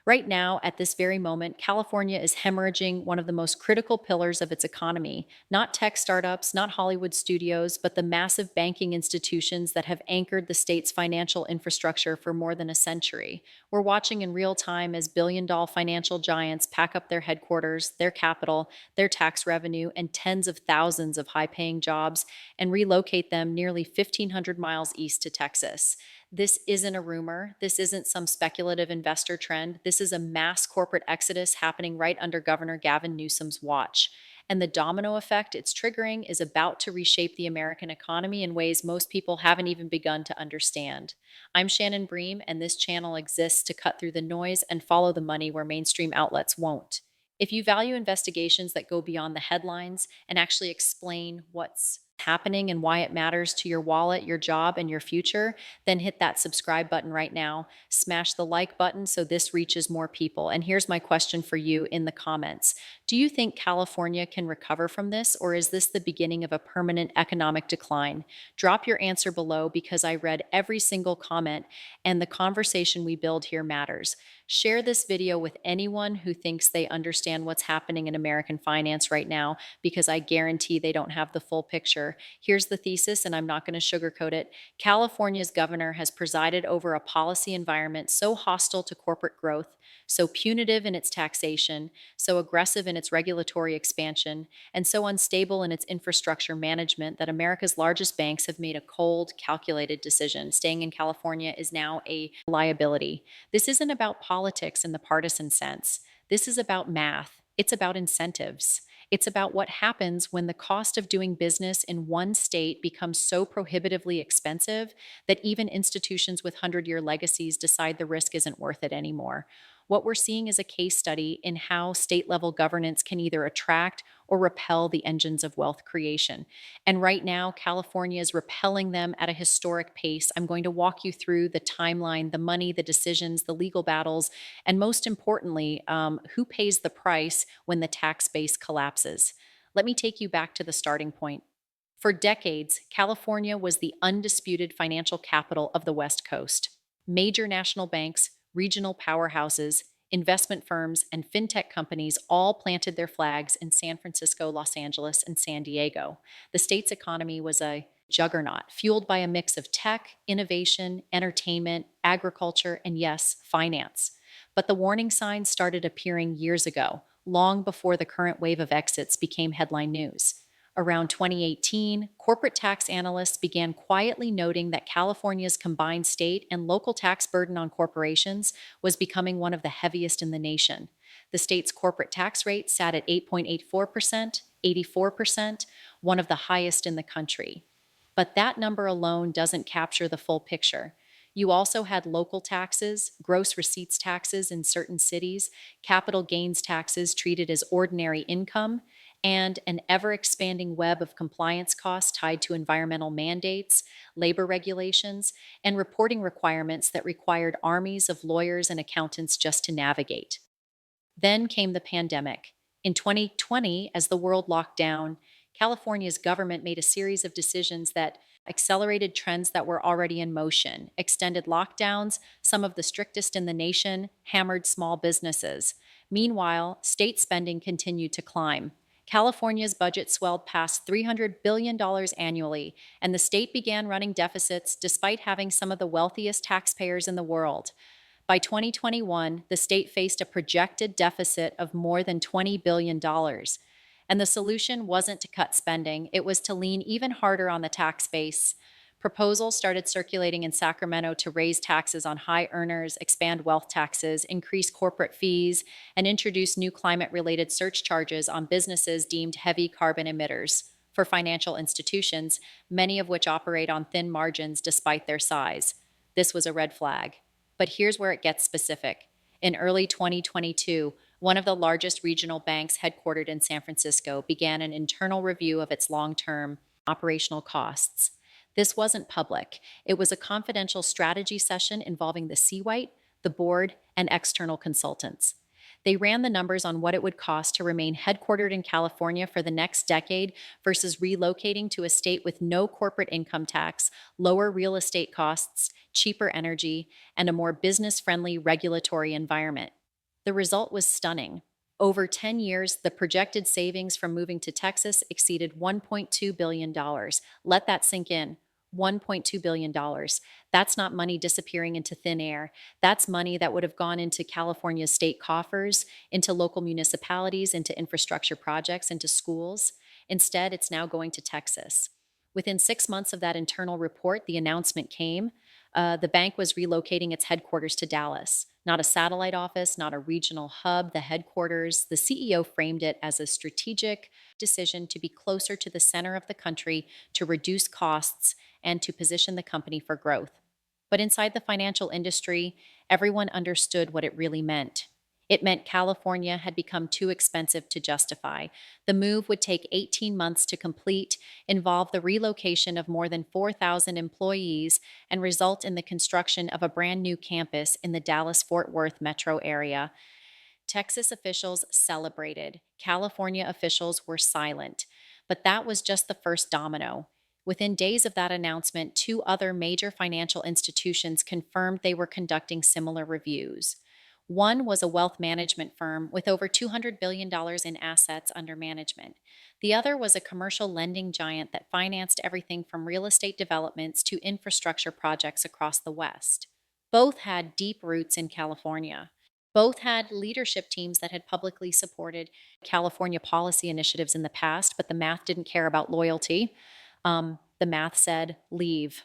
Right now, at this very moment, California is hemorrhaging one of the most critical pillars of its economy. Not tech startups, not Hollywood studios, but the massive banking institutions that have anchored the state's financial infrastructure for more than a century. We're watching in real time as billion-dollar financial giants pack up their headquarters, their capital, their tax revenue, and tens of thousands of high-paying jobs and relocate them nearly 1,500 miles east to Texas. This isn't a rumor. This isn't some speculative investor trend. This is a mass corporate exodus happening right under Governor Gavin Newsom's watch. And the domino effect it's triggering is about to reshape the American economy in ways most people haven't even begun to understand. I'm Shannon Bream, and this channel exists to cut through the noise and follow the money where mainstream outlets won't. If you value investigations that go beyond the headlines and actually explain what's happening and why it matters to your wallet, your job, and your future, then hit that subscribe button right now. Smash the like button so this reaches more people. And here's my question for you in the comments. Do you think California can recover from this, or is this the beginning of a permanent economic decline? Drop your answer below because I read every single comment and the conversation we build here matters. Share this video with anyone who thinks they understand what's happening in American finance right now because I guarantee they don't have the full picture. Here's the thesis, and I'm not going to sugarcoat it. California's governor has presided over a policy environment so hostile to corporate growth, so punitive in its taxation, so aggressive in its regulatory expansion, and so unstable in its infrastructure management that America's largest banks have made a cold, calculated decision. Staying in California is now a liability. This isn't about politics in the partisan sense. This is about math. It's about incentives. It's about what happens when the cost of doing business in one state becomes so prohibitively expensive that even institutions with 100-year legacies decide the risk isn't worth it anymore. What we're seeing is a case study in how state level governance can either attract or repel the engines of wealth creation. And right now, California is repelling them at a historic pace. I'm going to walk you through the timeline, the money, the decisions, the legal battles, and most importantly, who pays the price when the tax base collapses. Let me take you back to the starting point. For decades, California was the undisputed financial capital of the West Coast. Major national banks, regional powerhouses, investment firms, and fintech companies all planted their flags in San Francisco, Los Angeles, and San Diego. The state's economy was a juggernaut, fueled by a mix of tech, innovation, entertainment, agriculture, and yes, finance. But the warning signs started appearing years ago, long before the current wave of exits became headline news. Around 2018, corporate tax analysts began quietly noting that California's combined state and local tax burden on corporations was becoming one of the heaviest in the nation. The state's corporate tax rate sat at 8.84%, 84%, one of the highest in the country. But that number alone doesn't capture the full picture. You also had local taxes, gross receipts taxes in certain cities, capital gains taxes treated as ordinary income, and an ever expanding web of compliance costs tied to environmental mandates, labor regulations, and reporting requirements that required armies of lawyers and accountants just to navigate. Then came the pandemic. In 2020, as the world locked down, California's government made a series of decisions that accelerated trends that were already in motion, extended lockdowns, some of the strictest in the nation, hammered small businesses. Meanwhile, state spending continued to climb. California's budget swelled past $300 billion annually, and the state began running deficits despite having some of the wealthiest taxpayers in the world. By 2021, the state faced a projected deficit of more than $20 billion. And the solution wasn't to cut spending, it was to lean even harder on the tax base. Proposals started circulating in Sacramento to raise taxes on high earners, expand wealth taxes, increase corporate fees, and introduce new climate-related surcharges on businesses deemed heavy carbon emitters for financial institutions, many of which operate on thin margins despite their size. This was a red flag. But here's where it gets specific. In early 2022, one of the largest regional banks headquartered in San Francisco began an internal review of its long-term operational costs. This wasn't public. It was a confidential strategy session involving the C-White, the board, and external consultants. They ran the numbers on what it would cost to remain headquartered in California for the next decade versus relocating to a state with no corporate income tax, lower real estate costs, cheaper energy, and a more business-friendly regulatory environment. The result was stunning. Over 10 years, the projected savings from moving to Texas exceeded $1.2 billion. Let that sink in. $1.2 billion. That's not money disappearing into thin air. That's money that would have gone into California's state coffers, into local municipalities, into infrastructure projects, into schools. Instead, it's now going to Texas. Within 6 months of that internal report, the announcement came. The bank was relocating its headquarters to Dallas. Not a satellite office, not a regional hub, the headquarters. The CEO framed it as a strategic decision to be closer to the center of the country, to reduce costs, and to position the company for growth. But inside the financial industry, everyone understood what it really meant. It meant California had become too expensive to justify. The move would take 18 months to complete, involve the relocation of more than 4,000 employees, and result in the construction of a brand new campus in the Dallas-Fort Worth metro area. Texas officials celebrated. California officials were silent. But that was just the first domino. Within days of that announcement, two other major financial institutions confirmed they were conducting similar reviews. One was a wealth management firm with over $200 billion in assets under management. The other was a commercial lending giant that financed everything from real estate developments to infrastructure projects across the West. Both had deep roots in California. Both had leadership teams that had publicly supported California policy initiatives in the past, but the math didn't care about loyalty. The math said leave.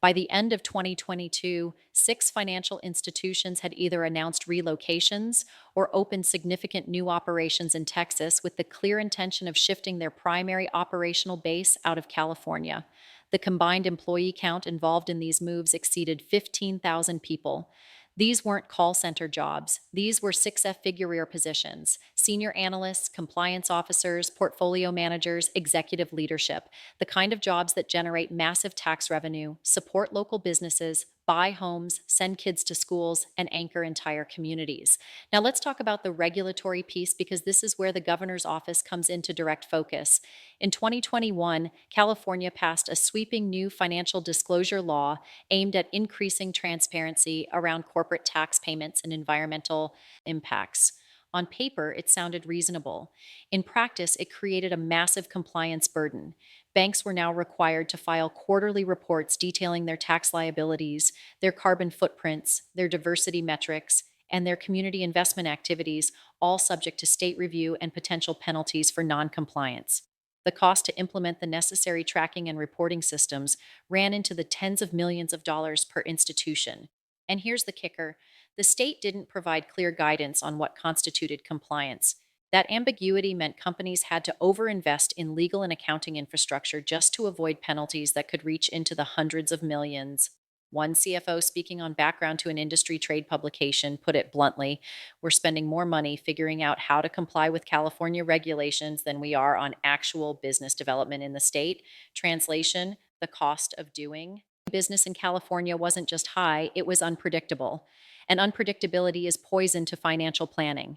By the end of 2022, six financial institutions had either announced relocations or opened significant new operations in Texas with the clear intention of shifting their primary operational base out of California. The combined employee count involved in these moves exceeded 15,000 people. These weren't call center jobs. These were six-figure positions: senior analysts, compliance officers, portfolio managers, executive leadership, the kind of jobs that generate massive tax revenue, support local businesses, buy homes, send kids to schools, and anchor entire communities. Now, let's talk about the regulatory piece because this is where the governor's office comes into direct focus. In 2021, California passed a sweeping new financial disclosure law aimed at increasing transparency around corporate tax payments and environmental impacts. On paper, it sounded reasonable. In practice, it created a massive compliance burden. Banks were now required to file quarterly reports detailing their tax liabilities, their carbon footprints, their diversity metrics, and their community investment activities, all subject to state review and potential penalties for noncompliance. The cost to implement the necessary tracking and reporting systems ran into the tens of millions of dollars per institution. And here's the kicker: the state didn't provide clear guidance on what constituted compliance. That ambiguity meant companies had to overinvest in legal and accounting infrastructure just to avoid penalties that could reach into the hundreds of millions. One CFO speaking on background to an industry trade publication put it bluntly: we're spending more money figuring out how to comply with California regulations than we are on actual business development in the state. Translation: the cost of doing business in California wasn't just high, it was unpredictable. And unpredictability is poison to financial planning.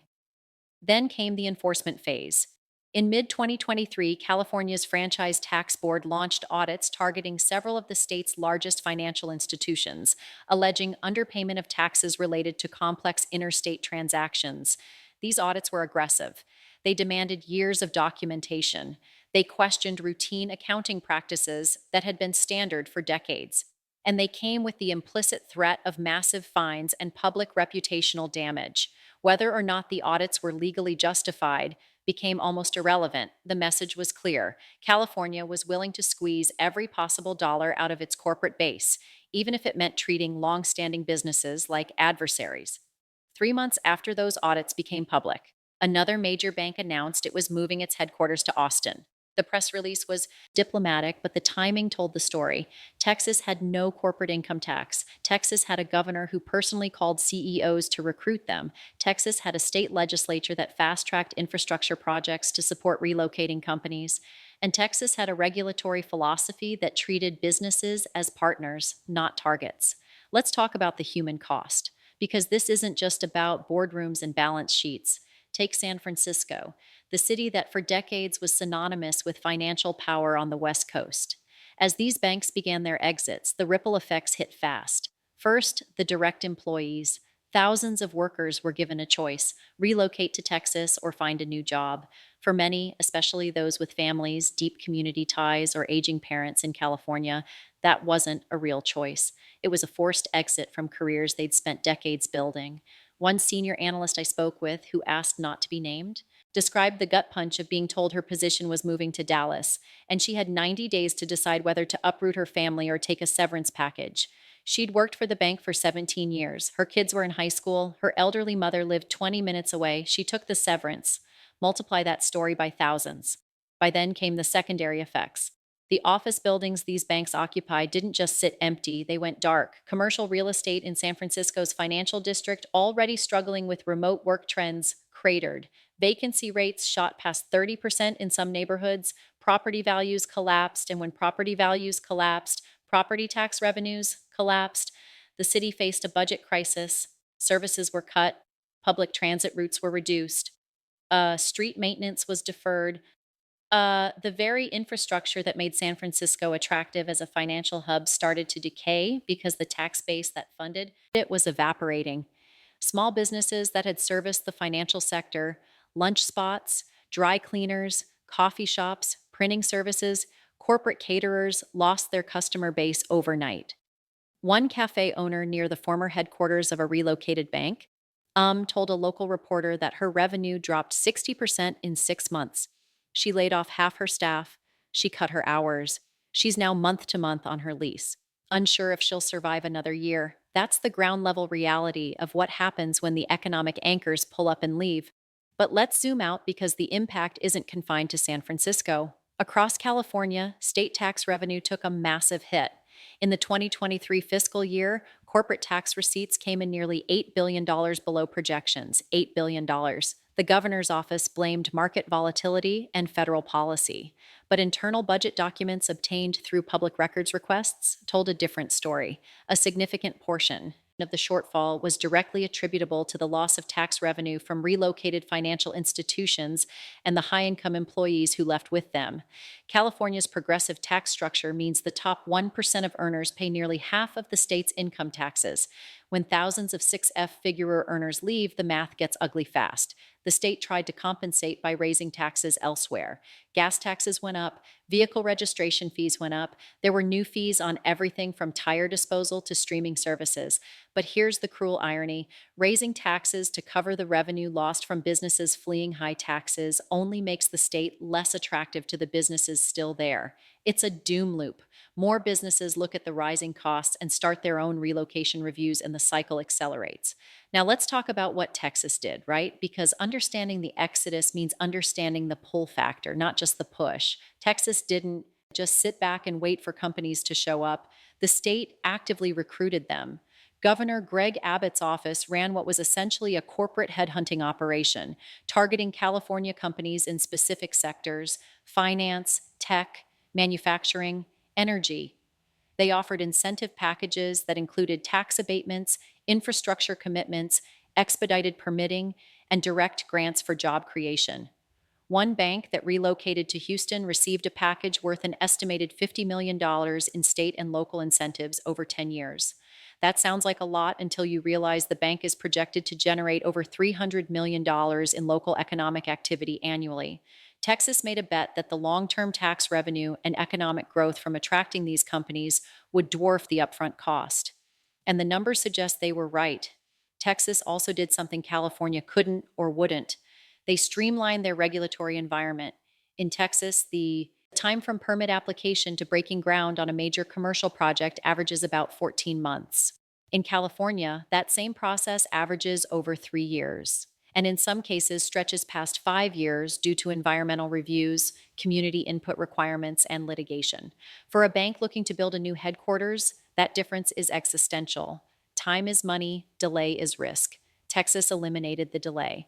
Then came the enforcement phase. In mid 2023, California's Franchise Tax Board launched audits targeting several of the state's largest financial institutions, alleging underpayment of taxes related to complex interstate transactions. These audits were aggressive. They demanded years of documentation. They questioned routine accounting practices that had been standard for decades. And they came with the implicit threat of massive fines and public reputational damage. Whether or not the audits were legally justified became almost irrelevant. The message was clear: California was willing to squeeze every possible dollar out of its corporate base, even if it meant treating long-standing businesses like adversaries. 3 months after those audits became public, another major bank announced it was moving its headquarters to Austin. The press release was diplomatic, but the timing told the story. Texas had no corporate income tax. Texas had a governor who personally called CEOs to recruit them. Texas had a state legislature that fast-tracked infrastructure projects to support relocating companies. And Texas had a regulatory philosophy that treated businesses as partners, not targets. Let's talk about the human cost, because this isn't just about boardrooms and balance sheets. Take San Francisco, the city that for decades was synonymous with financial power on the West Coast. As these banks began their exits, the ripple effects hit fast. First, the direct employees. Thousands of workers were given a choice: relocate to Texas or find a new job. For many, especially those with families, deep community ties, or aging parents in California, that wasn't a real choice. It was a forced exit from careers they'd spent decades building. One senior analyst I spoke with, who asked not to be named, described the gut punch of being told her position was moving to Dallas, and she had 90 days to decide whether to uproot her family or take a severance package. She'd worked for the bank for 17 years. Her kids were in high school. Her elderly mother lived 20 minutes away. She took the severance. Multiply that story by thousands. By then came the secondary effects. The office buildings these banks occupied didn't just sit empty, they went dark. Commercial real estate in San Francisco's financial district, already struggling with remote work trends, cratered. Vacancy rates shot past 30% in some neighborhoods. Property values collapsed, and when property values collapsed, property tax revenues collapsed. The city faced a budget crisis. Services were cut. Public transit routes were reduced. Street maintenance was deferred. The very infrastructure that made San Francisco attractive as a financial hub started to decay because the tax base that funded it was evaporating. Small businesses that had serviced the financial sector, lunch spots, dry cleaners, coffee shops, printing services, corporate caterers lost their customer base overnight. One cafe owner near the former headquarters of a relocated bank told a local reporter that her revenue dropped 60% in 6 months. She laid off half her staff. She cut her hours. She's now month to month on her lease, unsure if she'll survive another year. That's the ground level reality of what happens when the economic anchors pull up and leave. But let's zoom out because the impact isn't confined to San Francisco. Across California, state tax revenue took a massive hit. In the 2023 fiscal year, corporate tax receipts came in nearly $8 billion below projections, $8 billion. The governor's office blamed market volatility and federal policy. But internal budget documents obtained through public records requests told a different story. A significant portion of the shortfall was directly attributable to the loss of tax revenue from relocated financial institutions and the high income employees who left with them. California's progressive tax structure means the top 1% of earners pay nearly half of the state's income taxes. When thousands of 6F figure earners leave, the math gets ugly fast. The state tried to compensate by raising taxes elsewhere. Gas taxes went up, vehicle registration fees went up, there were new fees on everything from tire disposal to streaming services. But here's the cruel irony: raising taxes to cover the revenue lost from businesses fleeing high taxes only makes the state less attractive to the businesses still there. It's a doom loop. More businesses look at the rising costs and start their own relocation reviews, and the cycle accelerates. Now, let's talk about what Texas did, right? Because understanding the exodus means understanding the pull factor, not just the push. Texas didn't just sit back and wait for companies to show up, the state actively recruited them. Governor Greg Abbott's office ran what was essentially a corporate headhunting operation, targeting California companies in specific sectors: finance, tech, manufacturing, energy. They offered incentive packages that included tax abatements, infrastructure commitments, expedited permitting, and direct grants for job creation. One bank that relocated to Houston received a package worth an estimated $50 million in state and local incentives over 10 years. That sounds like a lot until you realize the bank is projected to generate over $300 million in local economic activity annually. Texas made a bet that the long-term tax revenue and economic growth from attracting these companies would dwarf the upfront cost. And the numbers suggest they were right. Texas also did something California couldn't or wouldn't. They streamlined their regulatory environment. In Texas, the time from permit application to breaking ground on a major commercial project averages about 14 months. In California, that same process averages over 3 years, and in some cases stretches past 5 years due to environmental reviews, community input requirements, and litigation. For a bank looking to build a new headquarters, that difference is existential. Time is money, delay is risk. Texas eliminated the delay.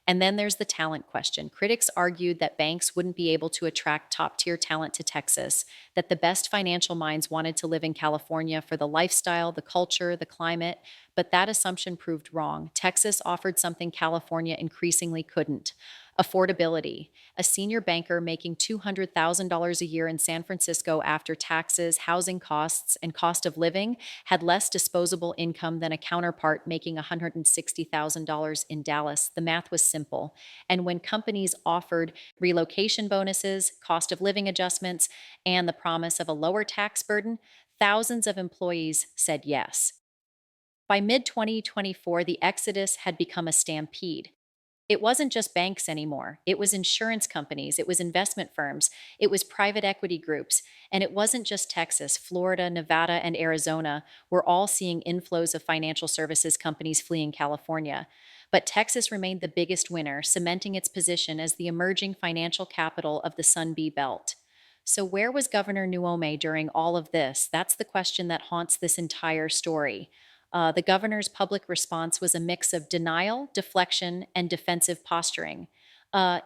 And then there's the talent question. Critics argued that banks wouldn't be able to attract top tier talent to Texas, that the best financial minds wanted to live in California for the lifestyle, the culture, the climate. But that assumption proved wrong. Texas offered something California increasingly couldn't: affordability. A senior banker making $200,000 a year in San Francisco after taxes, housing costs, and cost of living had less disposable income than a counterpart making $160,000 in Dallas. The math was simple. And when companies offered relocation bonuses, cost of living adjustments, and the promise of a lower tax burden, thousands of employees said yes. By mid 2024, the exodus had become a stampede. It wasn't just banks anymore. It was insurance companies, it was investment firms, it was private equity groups, and it wasn't just Texas. Florida, Nevada, and Arizona were all seeing inflows of financial services companies fleeing California. But Texas remained the biggest winner, cementing its position as the emerging financial capital of the Sun Belt. So, where was Governor Newsom during all of this? That's the question that haunts this entire story. The governor's public response was a mix of denial, deflection, and defensive posturing.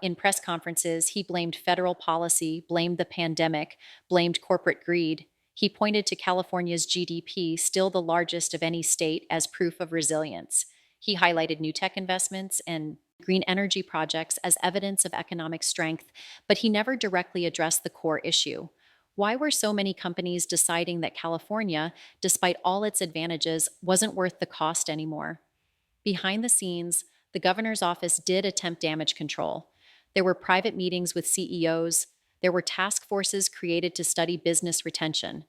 In press conferences, he blamed federal policy, blamed the pandemic, blamed corporate greed. He pointed to California's GDP, still the largest of any state, as proof of resilience. He highlighted new tech investments and green energy projects as evidence of economic strength, but he never directly addressed the core issue. Why were so many companies deciding that California, despite all its advantages, wasn't worth the cost anymore? Behind the scenes, the governor's office did attempt damage control. There were private meetings with CEOs. There were task forces created to study business retention.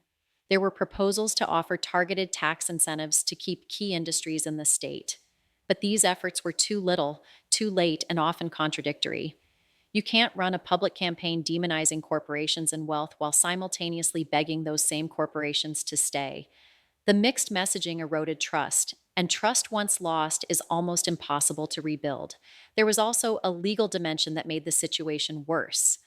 There were proposals to offer targeted tax incentives to keep key industries in the state. But these efforts were too little, too late, and often contradictory. You can't run a public campaign demonizing corporations and wealth while simultaneously begging those same corporations to stay. The mixed messaging eroded trust, and trust once lost is almost impossible to rebuild. There was also a legal dimension that made the situation worse.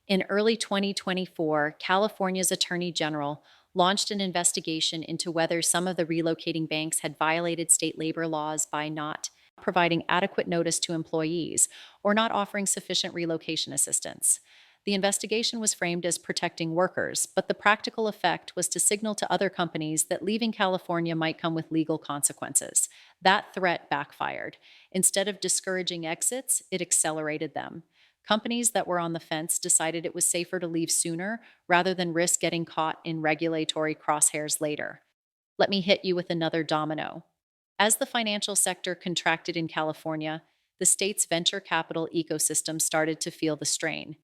In early 2024, California's Attorney General launched an investigation into whether some of the relocating banks had violated state labor laws by not providing adequate notice to employees or not offering sufficient relocation assistance. The investigation was framed as protecting workers, but the practical effect was to signal to other companies that leaving California might come with legal consequences. That threat backfired. Instead of discouraging exits, it accelerated them. Companies that were on the fence decided it was safer to leave sooner rather than risk getting caught in regulatory crosshairs later. Let me hit you with another domino. As the financial sector contracted in California, the state's venture capital ecosystem started to feel the strain.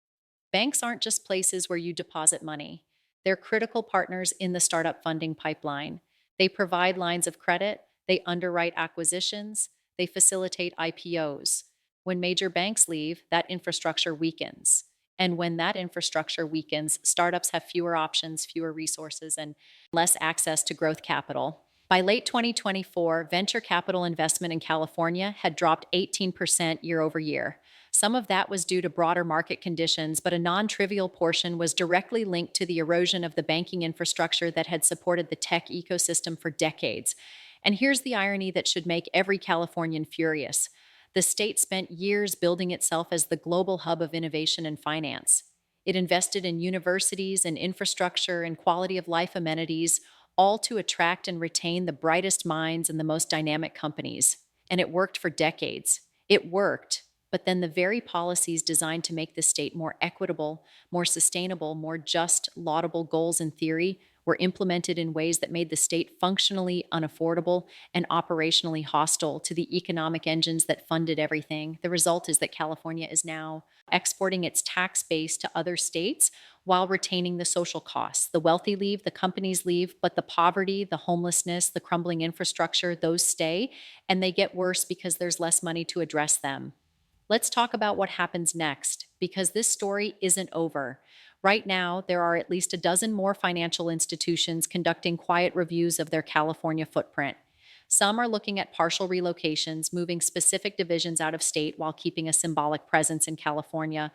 Banks aren't just places where you deposit money. They're critical partners in the startup funding pipeline. They provide lines of credit, they underwrite acquisitions, they facilitate IPOs. When major banks leave, that infrastructure weakens. And when that infrastructure weakens, startups have fewer options, fewer resources, and less access to growth capital. By late 2024, venture capital investment in California had dropped 18% year over year. Some of that was due to broader market conditions, but a non trivial portion was directly linked to the erosion of the banking infrastructure that had supported the tech ecosystem for decades. And here's the irony that should make every Californian furious: the state spent years building itself as the global hub of innovation and finance. It invested in universities and infrastructure and quality of life amenities, all to attract and retain the brightest minds and the most dynamic companies. And it worked for decades. It worked. But then the very policies designed to make the state more equitable, more sustainable, more just, laudable goals in theory were implemented in ways that made the state functionally unaffordable and operationally hostile to the economic engines that funded everything. The result is that California is now exporting its tax base to other states while retaining the social costs. The wealthy leave, the companies leave, but the poverty, the homelessness, the crumbling infrastructure, those stay, and they get worse because there's less money to address them. Let's talk about what happens next, because this story isn't over. Right now, there are at least a dozen more financial institutions conducting quiet reviews of their California footprint. Some are looking at partial relocations, moving specific divisions out of state while keeping a symbolic presence in California.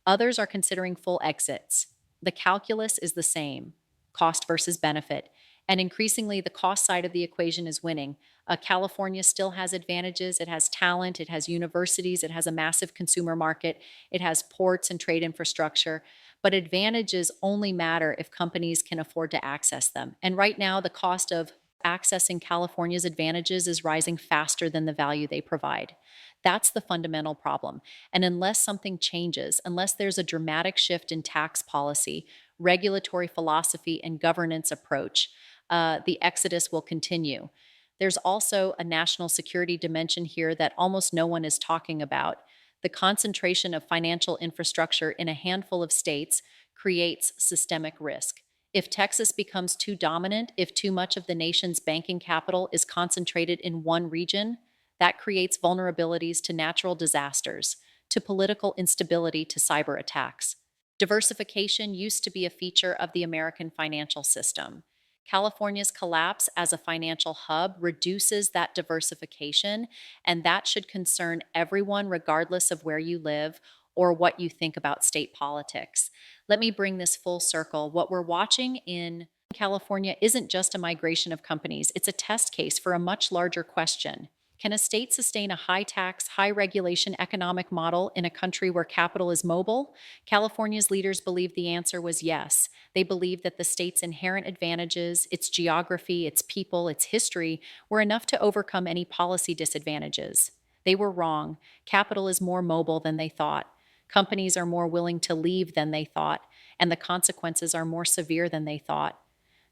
Others are considering full exits. The calculus is the same: cost versus benefit. And increasingly, the cost side of the equation is winning. California still has advantages. It has talent, it has universities, it has a massive consumer market, it has ports and trade infrastructure. But advantages only matter if companies can afford to access them. And right now, the cost of accessing California's advantages is rising faster than the value they provide. That's the fundamental problem. And unless something changes, unless there's a dramatic shift in tax policy, regulatory philosophy, and governance approach, the exodus will continue. There's also a national security dimension here that almost no one is talking about. The concentration of financial infrastructure in a handful of states creates systemic risk. If Texas becomes too dominant, if too much of the nation's banking capital is concentrated in one region, that creates vulnerabilities to natural disasters, to political instability, to cyber attacks. Diversification used to be a feature of the American financial system. California's collapse as a financial hub reduces that diversification, and that should concern everyone, regardless of where you live or what you think about state politics. Let me bring this full circle. What we're watching in California isn't just a migration of companies, it's a test case for a much larger question. Can a state sustain a high tax, high regulation economic model in a country where capital is mobile? California's leaders believed the answer was yes. They believed that the state's inherent advantages, its geography, its people, its history, were enough to overcome any policy disadvantages. They were wrong. Capital is more mobile than they thought. Companies are more willing to leave than they thought, and the consequences are more severe than they thought.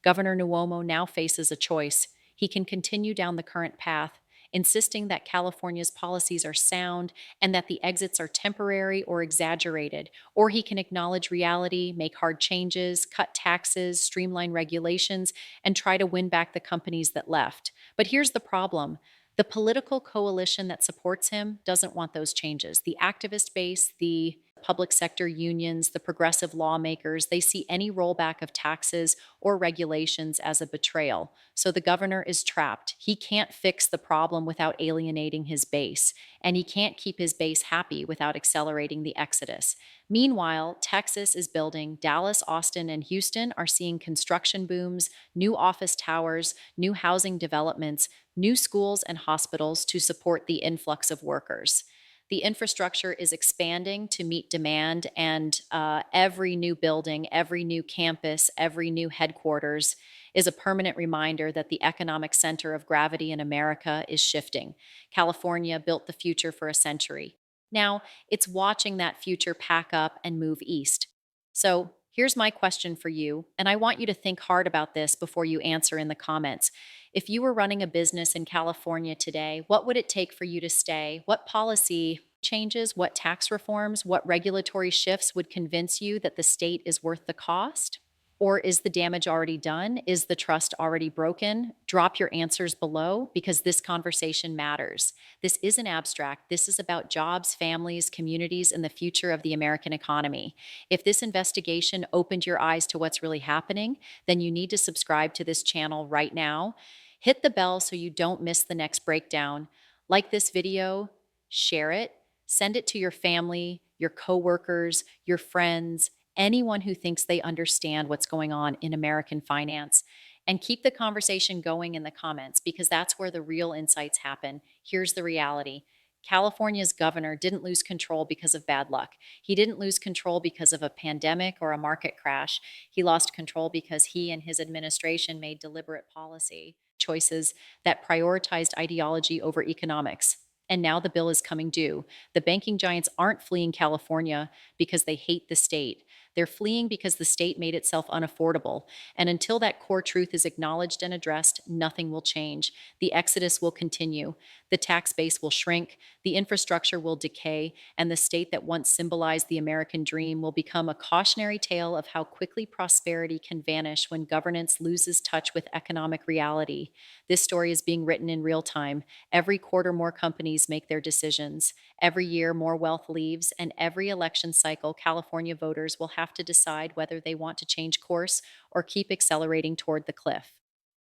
Governor Newsom now faces a choice. He can continue down the current path, insisting that California's policies are sound and that the exits are temporary or exaggerated, or he can acknowledge reality, make hard changes, cut taxes, streamline regulations, and try to win back the companies that left. But here's the problem. The political coalition that supports him doesn't want those changes. The activist base, the public sector unions, the progressive lawmakers, they see any rollback of taxes or regulations as a betrayal. So the governor is trapped. He can't fix the problem without alienating his base, and he can't keep his base happy without accelerating the exodus. Meanwhile, Texas is building. Dallas, Austin, and Houston are seeing construction booms, new office towers, new housing developments, new schools and hospitals to support the influx of workers. The infrastructure is expanding to meet demand, and every new building, every new campus, every new headquarters is a permanent reminder that the economic center of gravity in America is shifting. California built the future for a century. Now, it's watching that future pack up and move east. So, here's my question for you, and I want you to think hard about this before you answer in the comments. If you were running a business in California today, what would it take for you to stay? What policy changes, what tax reforms, what regulatory shifts would convince you that the state is worth the cost? Or is the damage already done? Is the trust already broken? Drop your answers below because this conversation matters. This isn't abstract. This is about jobs, families, communities, and the future of the American economy. If this investigation opened your eyes to what's really happening, then you need to subscribe to this channel right now. Hit the bell so you don't miss the next breakdown. Like this video, share it, send it to your family, your coworkers, your friends, anyone who thinks they understand what's going on in American finance. And keep the conversation going in the comments because that's where the real insights happen. Here's the reality. California's governor didn't lose control because of bad luck. He didn't lose control because of a pandemic or a market crash. He lost control because he and his administration made deliberate policy choices that prioritized ideology over economics. And now the bill is coming due. The banking giants aren't fleeing California because they hate the state. They're fleeing because the state made itself unaffordable. And until that core truth is acknowledged and addressed, nothing will change. The exodus will continue. The tax base will shrink, the infrastructure will decay, and the state that once symbolized the American dream will become a cautionary tale of how quickly prosperity can vanish when governance loses touch with economic reality. This story is being written in real time. Every quarter, more companies make their decisions. Every year, more wealth leaves, and every election cycle, California voters will have to decide whether they want to change course or keep accelerating toward the cliff.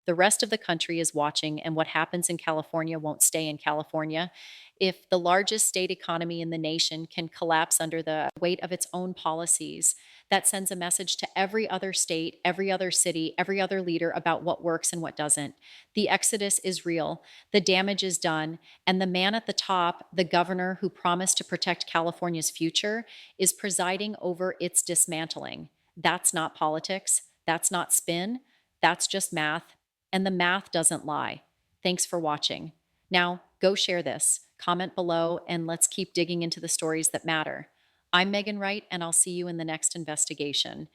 The rest of the country is watching, and what happens in California won't stay in California. If the largest state economy in the nation can collapse under the weight of its own policies, that sends a message to every other state, every other city, every other leader about what works and what doesn't. The exodus is real, the damage is done, and the man at the top, the governor who promised to protect California's future, is presiding over its dismantling. That's not politics. That's not spin. That's just math. And the math doesn't lie. Thanks for watching. Now, go share this, comment below, and let's keep digging into the stories that matter. I'm Megan Wright, and I'll see you in the next investigation.